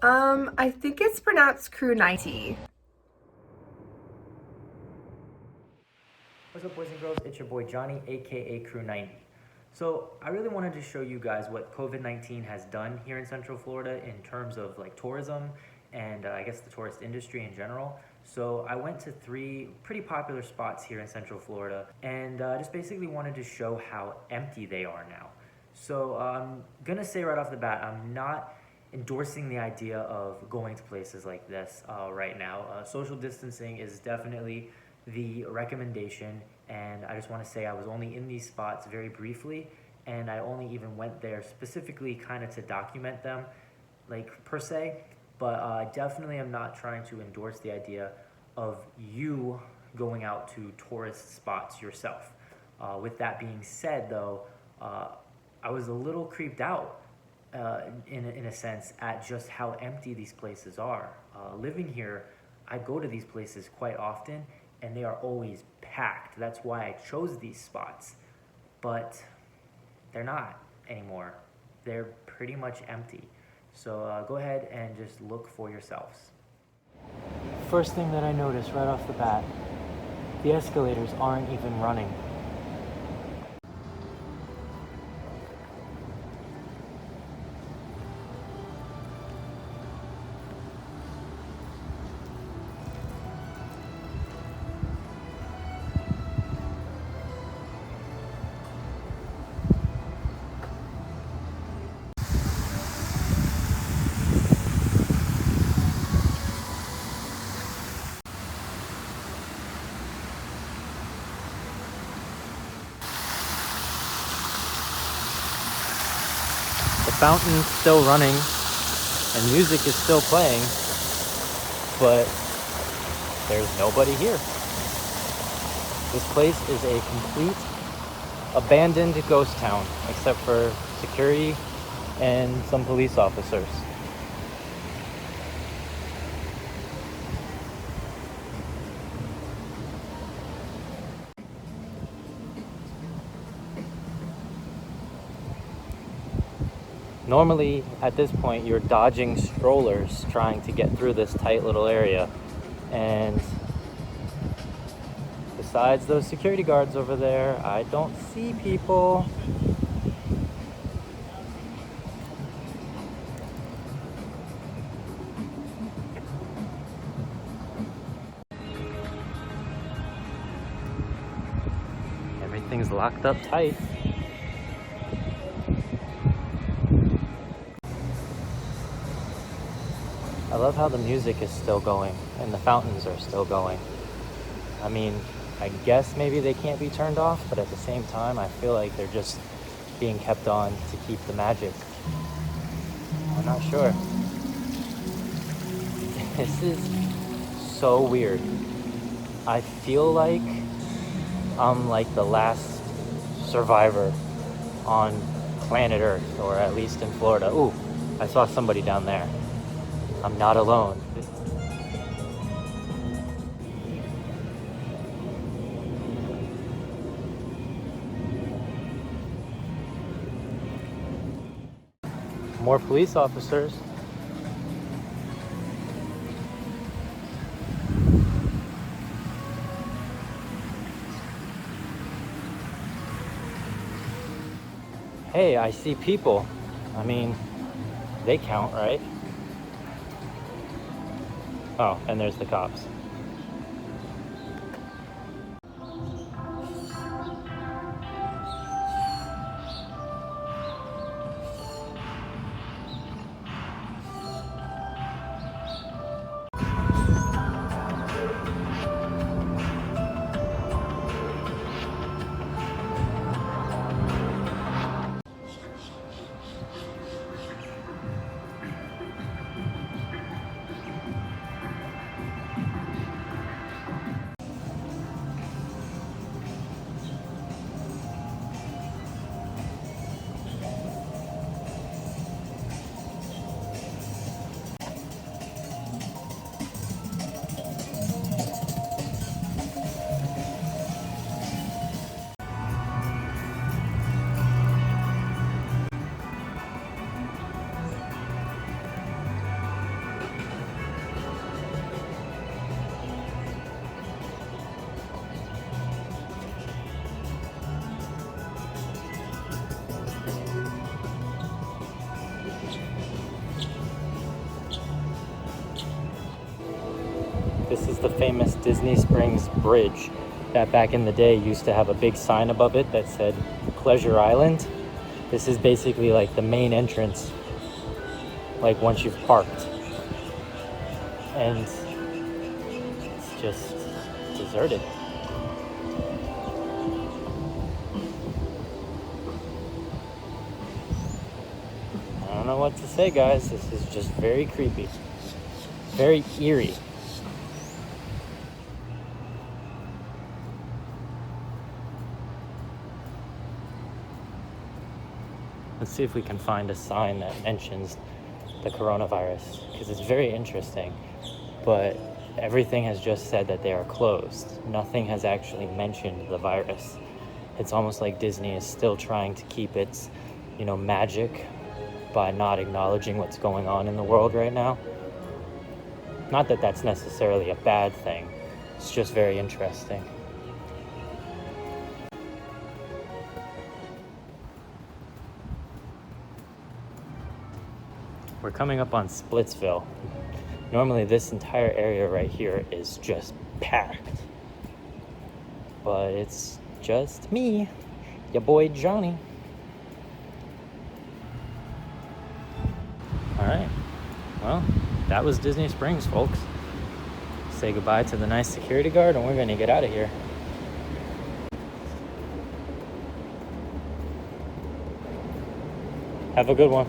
I think it's pronounced crew 90. What's up, boys and girls? It's your boy Johnny, aka Crew 90. So, I really wanted to show you guys what COVID-19 has done here in Central Florida in terms of like tourism and I guess the tourist industry in general. So, I went to three pretty popular spots here in Central Florida and just basically wanted to show how empty they are now. So, I'm gonna say right off the bat, I'm not endorsing the idea of going to places like this right now. Social distancing is definitely the recommendation, and I just want to say I was only in these spots very briefly, and I only even went there specifically kind of to document them, like per se, but definitely I'm not trying to endorse the idea of you going out to tourist spots yourself. With that being said, though, I was a little creeped out in a sense at just how empty these places are. Living here, I go to these places quite often and they are always packed. That's why I chose these spots. But they're not anymore. They're pretty much empty. So go ahead and just look for yourselves. First thing that I noticed right off the bat, the escalators aren't even running. The fountain's still running and music is still playing, but there's nobody here. This place is a complete abandoned ghost town, except for security and some police officers. Normally, at this point, you're dodging strollers trying to get through this tight little area. And besides those security guards over there, I don't see people. Everything's locked up tight. I love how the music is still going and the fountains are still going. I mean, I guess maybe they can't be turned off, but at the same time, I feel like they're just being kept on to keep the magic. I'm not sure. This is so weird. I feel like I'm like the last survivor on planet Earth, or at least in Florida. Ooh, I saw somebody down there. I'm not alone. More police officers. Hey, I see people. I mean, they count, right? Oh, and there's the cops. This is the famous Disney Springs Bridge that back in the day used to have a big sign above it that said Pleasure Island. This is basically like the main entrance, like once you've parked. And it's just deserted. I don't know what to say, guys. This is just very creepy. Very eerie. Let's see if we can find a sign that mentions the coronavirus, because it's very interesting, but everything has just said that they are closed. Nothing has actually mentioned the virus. It's almost like Disney is still trying to keep its, magic by not acknowledging what's going on in the world right now. Not that that's necessarily a bad thing. It's just very interesting. We're coming up on Splitsville. Normally this entire area right here is just packed. But it's just me, your boy Johnny. Alright, well, that was Disney Springs, folks. Say goodbye to the nice security guard and we're gonna get out of here. Have a good one.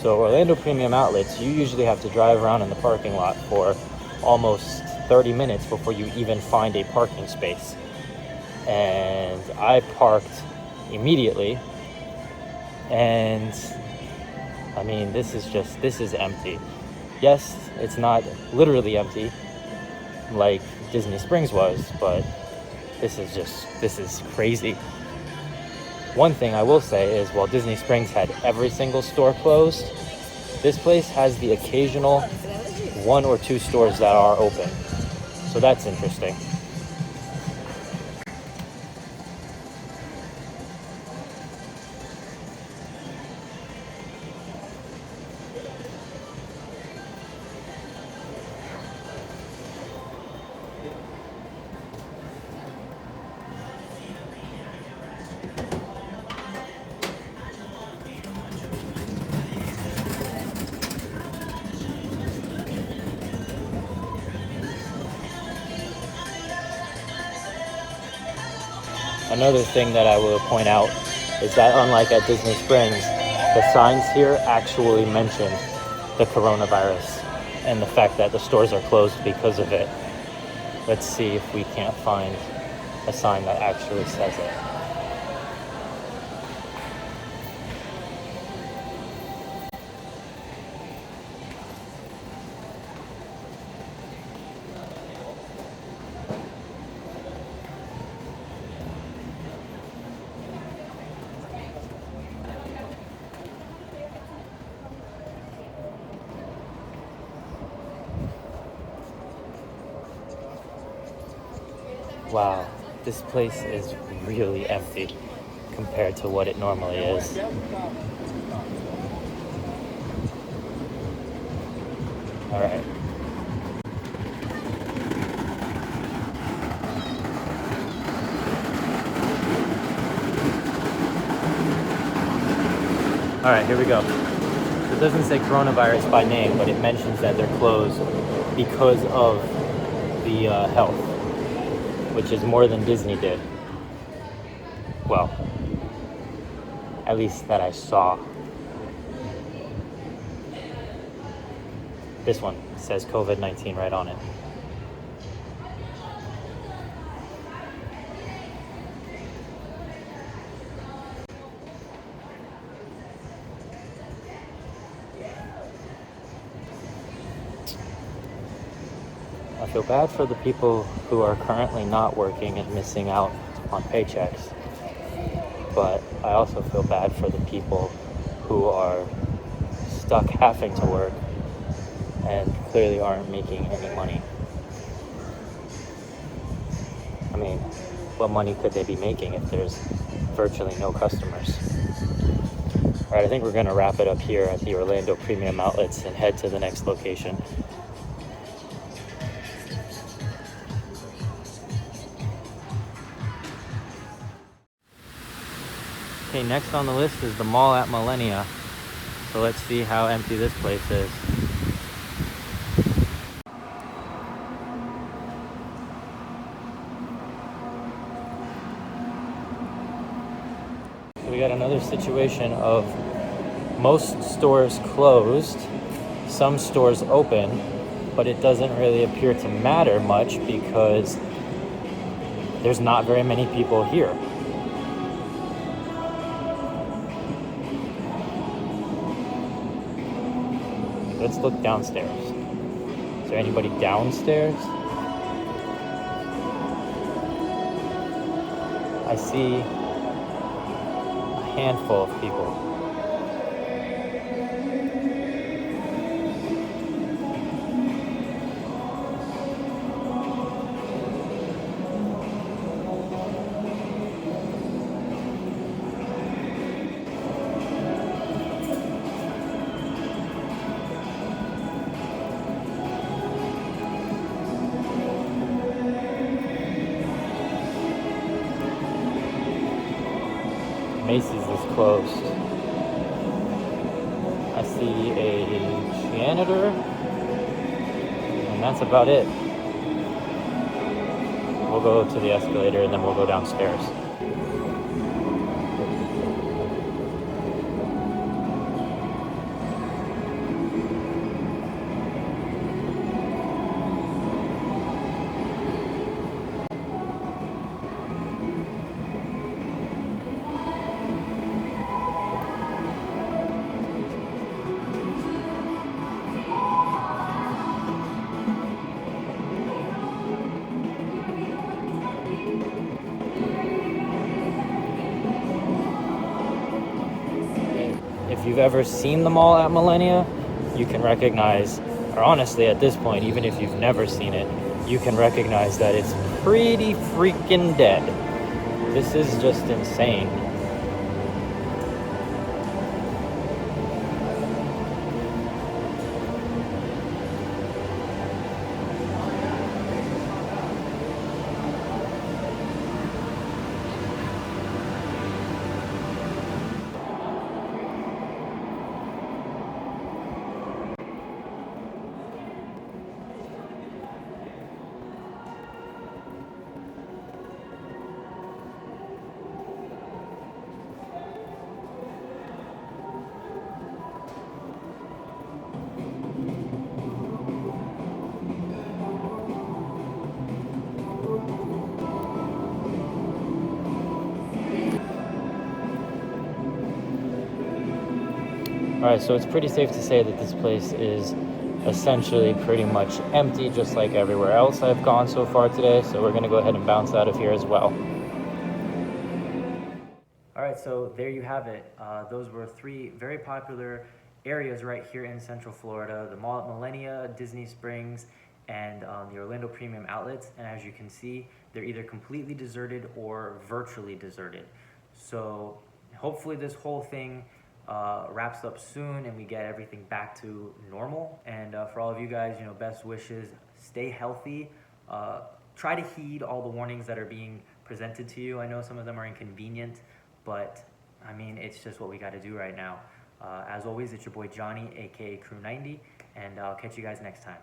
So Orlando Premium Outlets, you usually have to drive around in the parking lot for almost 30 minutes before you even find a parking space. And I parked immediately, and I mean, this is empty. Yes, it's not literally empty like Disney Springs was, but this is crazy. One thing I will say is, while Disney Springs had every single store closed, this place has the occasional 1 or 2 stores that are open. So that's interesting. Another thing that I will point out is that, unlike at Disney Springs, the signs here actually mention the coronavirus and the fact that the stores are closed because of it. Let's see if we can't find a sign that actually says it. Wow, this place is really empty compared to what it normally is. All right. All right, here we go. It doesn't say coronavirus by name, but it mentions that they're closed because of the health, which is more than Disney did. Well, at least that I saw. This one says COVID-19 right on it. I feel bad for the people who are currently not working and missing out on paychecks, but I also feel bad for the people who are stuck having to work and clearly aren't making any money. I mean, what money could they be making if there's virtually no customers? All right, I think we're gonna wrap it up here at the Orlando Premium Outlets and head to the next location. Okay, next on the list is the mall at Millenia. So let's see how empty this place is. So we got another situation of most stores closed, some stores open, but it doesn't really appear to matter much because there's not very many people here. Let's look downstairs. Is there anybody downstairs? I see a handful of people. Macy's is closed. I see a janitor, and that's about it. We'll go to the escalator and then we'll go downstairs. If you've ever seen the mall at Millenia, you can recognize, or honestly at this point, even if you've never seen it, you can recognize that it's pretty freaking dead. This is just insane. Alright, so it's pretty safe to say that this place is essentially pretty much empty, just like everywhere else I've gone so far today, so we're going to go ahead and bounce out of here as well. Alright, so there you have it. Those were three very popular areas right here in Central Florida: the mall at Millenia, Disney Springs, and the Orlando Premium Outlets. And as you can see, they're either completely deserted or virtually deserted. So hopefully this whole thing wraps up soon and we get everything back to normal. And for all of you guys, best wishes. Stay healthy. Try to heed all the warnings that are being presented to you. I know some of them are inconvenient, but I mean, it's just what we got to do right now. As always, it's your boy Johnny, aka Crew 90, and I'll catch you guys next time.